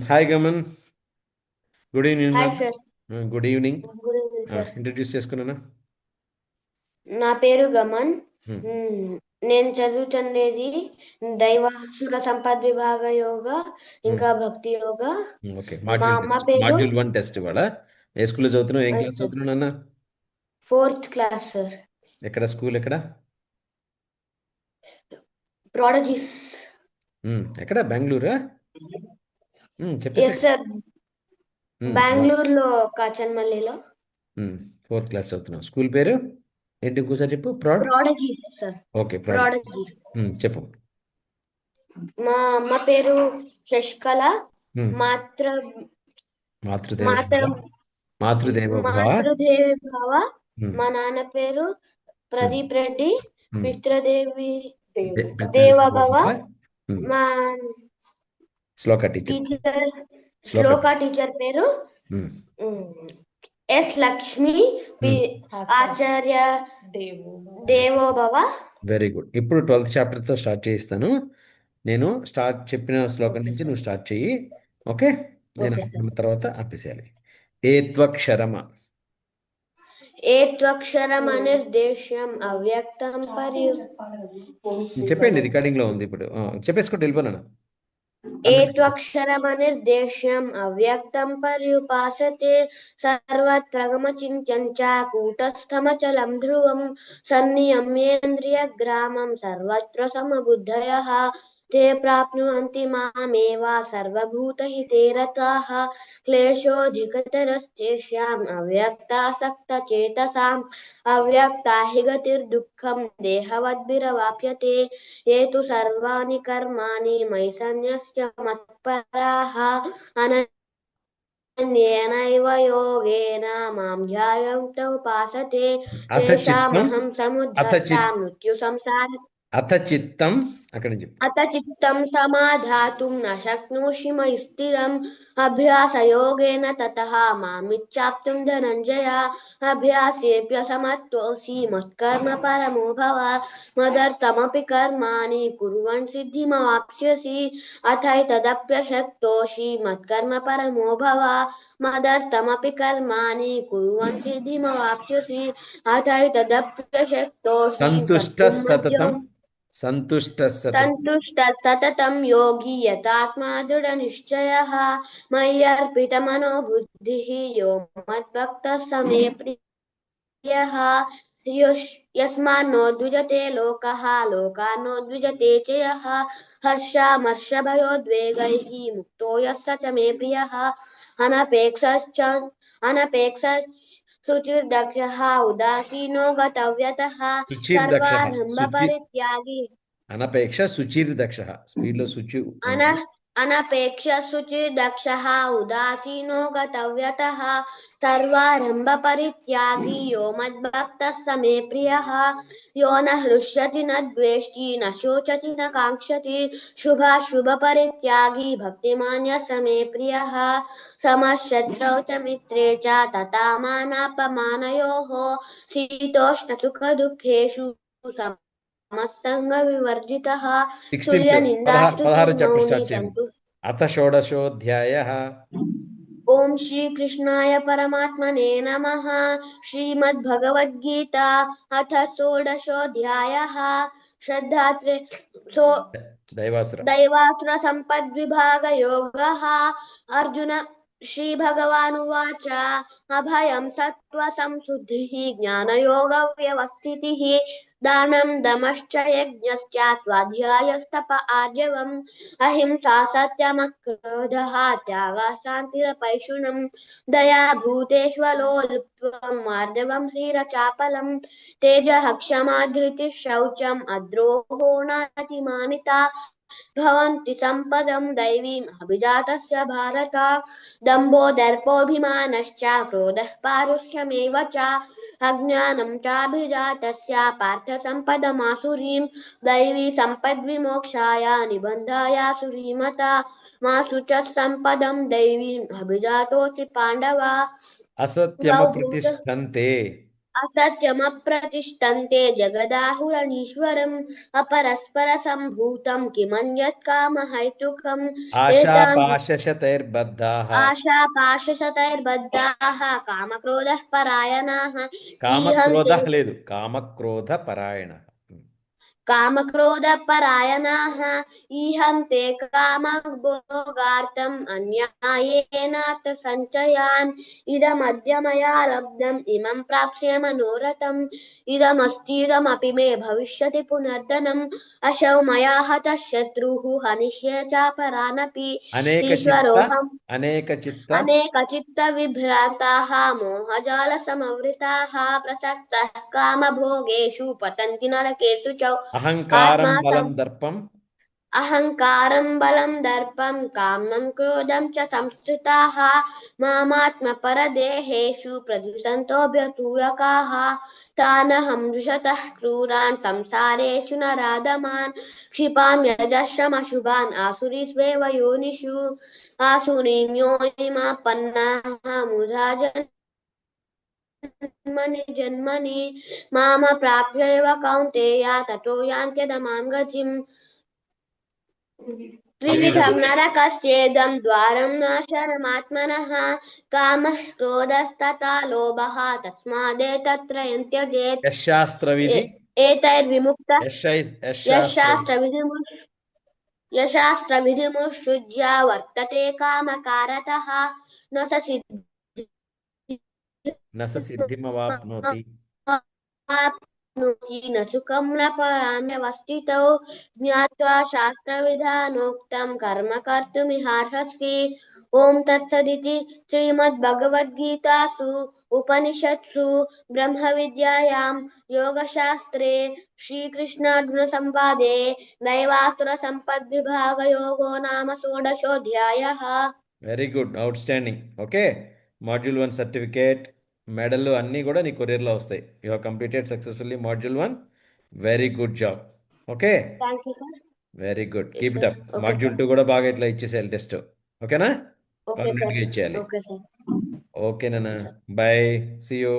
Hi Gaman. Good evening hi నాన్న. Sir. Good evening. Good evening sir. Introduce చేసుకున్నానా? నా పేరు గమన్. మ్మ్. మ్మ్. నేను చదువుతుండేది దైవాసుర సంపద్ విభాగ యోగ, మ్మ్. ఇంకా భక్తి యోగ. ఓకే, మా మాడ్యూల్ అమ్మ టెస్ట్, పేరు మాడ్యూల్ 1 టెస్ట్ ఇవాళ. ఏ స్కూల్లో చదువుతున్నావు? ఏం అవును క్లాస్ సార్, చదువుతున్నావు నాన్న? Fourth class sir. ఎక్కడ స్కూల్ ఎక్కడ? ప్రాడజీస్. ఎక్కడ? బెంగళూరా? చెప్పేసి. ఎస్ సార్, బెంగళూరులో కాచన్మల్లిలో. ఫోర్త్ క్లాస్ చదువుతున్నావు. స్కూల్ పేరు ఏంటి? ఇంకోసారి చెప్పు. Proud. Prodigies sir. Okay, proud. Prodigy. చెప్పు. మా అమ్మ పేరు శశికళ. మ్మ్. మాతృ మాతృదేవ మాతృ భవ. మాతృదేవో భవ. మాతృదేవి భవ. మ్మ్. మా నాన్న పేరు మ్మ్. ప్రదీప్ రెడ్డి. మ్మ్. పితృదేవి పితృదేవో దేవభవ. భవ. మ్మ్. మా శ్లోక టీచర్. టీచర్ శ్లోక శ్లోక టీచర్. టీచర్ పేరు మ్మ్. ఉమ్, ఎస్ లక్ష్మి. మ్మ్. ఆచార్య దేవోభవ. Very good. ఇప్పుడు 12th చాప్టర్తో స్టార్ట్ చేయిస్తాను. నేను స్టార్ట్ చెప్పిన శ్లోకం ఓకే నుంచి సార్. నువ్వు స్టార్ట్ చెయ్యి. ఓకే. నేను ఓకే సార్. ఆపిన తర్వాత ఆపేసేయాలి. ఏత్వక్షరమ. ఏత్వక్షరమనిర్దేశ్యం అవ్యక్తం చెప్పండి, రికార్డింగ్లో ఉంది ఇప్పుడు. చెప్పేసుకుంటూ వెళ్ళిపోయినా. ఏత్వక్షరమనిర్దేశ్యం అవ్యక్తం పర్యుపాసతే సర్వత్ర గమచింత్యం చ కూటస్థమచలం ధ్రువం సన్నియమ్యేంద్రియగ్రామం సర్వత్ర సమబుద్ధయః ते प्राप्नुवन्ति मामेव सर्वभूतहिते रताः क्लेशोऽधिकतरस्तेषाम् अव्यक्तासक्तचेतसाम् अव्यक्ता हि गतिर्दुःखम् देहवद्भिरवाप्यते ये तु सर्वाणि कर्माणि मयि सन्न्यस्य मत्पराः अनन्येनैव योगेन मां ध्यायन्त उपासते అథ చిత్తం. तेषामहं అథ समुद्धर्ता చిత్ मृत्युसंसार అథ చిత్తం. అక్కడ నుంచి చెప్పు. अत चित्तं समाधातुं न शक्नोषि मयि स्थिरम् अभ्यासयोगेन ततः मामिच्छाप्तुं धनञ्जय अभ्यासेऽप्यसमर्थोऽसि मत्कर्म परमो भव मदर्थमपि कर्माणि कुर्वन् सिद्धिमवाप्स्यसि अथैतदप्यशक्तोषि मत्कर्म परमो भव मदर्थमपि कर्माणि कुर्वन् सिद्धिमवाप्स्यसि अथैतदप्यशक्तोषि సంతుష్ట कर्तुं సతతం. मद्योः సంతుష్ట సతతం. सन्तुष्टः सततं योगी यतात्मा दृढनिश्चयः मय्यर्पितमनो बुद्धिः यो मद्भक्तः स मे प्रियः यस्मान्नो द्विजते लोकः लोकान्नो द्विजते च यः हर्षामर्षभयोद्वेगैः मुक्तो यः स च मे प्रियः अनपेक्षश्च शुचिर्दक्षः उदासीनो गतव्यतः శుచిర్దక్ష. శుచి सर्वारम्भपरित्यागी అనపేక్ష శుచిర్దక్ష. స్పీడ్లో శుచి अन ఉంది. अनपेक्षशुचिर्दक्षः उदासीनो गतव्यतः सर्वारम्भपरित्यागी यो मद्भक्तः स मे प्रियः यो न हृष्यति न द्वेष्टि न शोचति न काङ्क्षति शुभाशुभपरित्यागी भक्तिमान् यः स मे प्रियः समशत्रौ च मित्रे च तथा मानापमानयोः शीतोष्णसुखदुःखेषु समस्तंग विवर्जितः 16th. तुल्यनिन्दास्तुतिर् 16 చాప్టర్ मौनी స్టార్ట్ చేయము. सन्तुष्ट। అథ షోడశోధ్యాయ. ओम श्री कृष्णाय परमात्मने नमः। श्रीमद्भगवद्गीता अथ षोडशोऽध्यायः। श्रद्धात्रे सो దైవాసుర. दैवासुर सम्पद्विभागयोगः। अर्जुन श्रीभगवानुवाच अभयं सत्त्वसंशुद्धिः ज्ञानयोगव्यवस्थितिः दानं दमश्च यज्ञश्च स्वाध्यायस्तप आर्जवम् अहिंसा सत्यमक्रोधः त्यागः शान्तिरपैशुनम् दया भूतेष्वलोलुप्त्वम् मार्दवम् ह्रीरचापलम् तेजः क्षमा धृतिः शौचम् अद्रोहो नातिमानिता भवन्ति सम्पदं दैवीम् अभिजातस्य भारत दम्भो दर्पोऽभिमानश्च क्रोधः पारुष्यमेव च अज्ञानं चाभिजातस्य पार्थ सम्पदमासुरीं दैवी सम्पद्विमोक्षाय निबन्धाय सुरीमता मासु च सम्पदं दैवीम् अभिजातोऽसि पाण्डव అసత్యమ द्वौ भूत ప్రతిష్టంతే. असत्यमप्रतिष्ठन्ते जगदाहुरनीश्वरम् अपरस्परसम्भूतं किमन्यत् कामहैतुकम् एतान् आशापाशशतैर्बद्धाः आशापाशशतैर्बद्धाः कामक्रोधः परायणाः ईहन्ते కామక్రోధ లేదు కామక్రోధ పరాయణ. कामक्रोधपरायणाः ईहन्ते कामभोगार्थम् अन्यायेनार्थसञ्चयान् इदमद्य मया लब्धम् इमं प्राप्स्ये मनोरथम् इदमस्तीदमपि मे भविष्यति पुनर्धनम् असौ मया हतः शत्रुः हनिष्ये चापरानपि అనేక చిత్త ईश्वरोऽहम् అనేక చిత్త अनेकचित्तविभ्रान्ताः मोहजालसमवृताः प्रसक्तः कामभोगेषु पतन्ति नरकेषु च అహంకారం आत्मा బలం దర్పం अहङ्कारं बलं दर्पं कामं क्रोधं च संश्रिताः मामात्मपरदेहेषु प्रद्विषन्तोऽभ्यसूयकाः तानहं दृशतः क्रूरान् संसारेषु नराधमान् क्षिपाम्यजश्रमशुभान् आसुरीष्वेव योनिषु आसुरीं योनिमापन्नाः मुधा जन्मनि जन्मनि मामप्राप्यैव कौन्तेय ततो यान्त्यधमां गतिम् వెరీ त्रिविधं గుడ్. नरकस्येदं द्वारं नाशनमात्मनः कामः क्रोधस्तथा लोभः तस्मादेतत्त्रयं त्यजेत् యశాస్త్రవిధి एतैर्विमुक्तः యశాస్త్రవిధి यशास्त्रविधिमुत्सृज्य वर्तते कामकारतः न स నస సిద్ధిమవాప్నోతి आप्नोति न सुखं न परां व्यवस्थितौ ज्ञात्वा शास्त्रविधानोक्तं कर्म कर्तुमिहार्हसि ॐ तत्सदिति श्रीमद्भगवद्गीतासु उपनिषत्सु ब्रह्मविद्यायां योगशास्त्रे श्रीकृष्णार्जुनसंवादे दैवासुरसम्पद्विभागयोगो नाम षोडशोऽध्यायः। Very good, outstanding. Okay, module 1 certificate, medal అన్నీ కూడా నీ కొరియర్లో వస్తాయి. You have completed successfully module 1. Very good job. Okay, Thank you, sir. Very good, Yes, keep sir. It up. Okay, module sir. 2 కూడా బాగా ఇట్లా ఇచ్చేసేయాలి టెస్ట్. ఓకేనా? Okay, sir. కాన్ఫిడెంట్గా ఇచ్చేయాలి. Okay, sir. ఓకే నాన్న, Okay, sir. Bye, see you.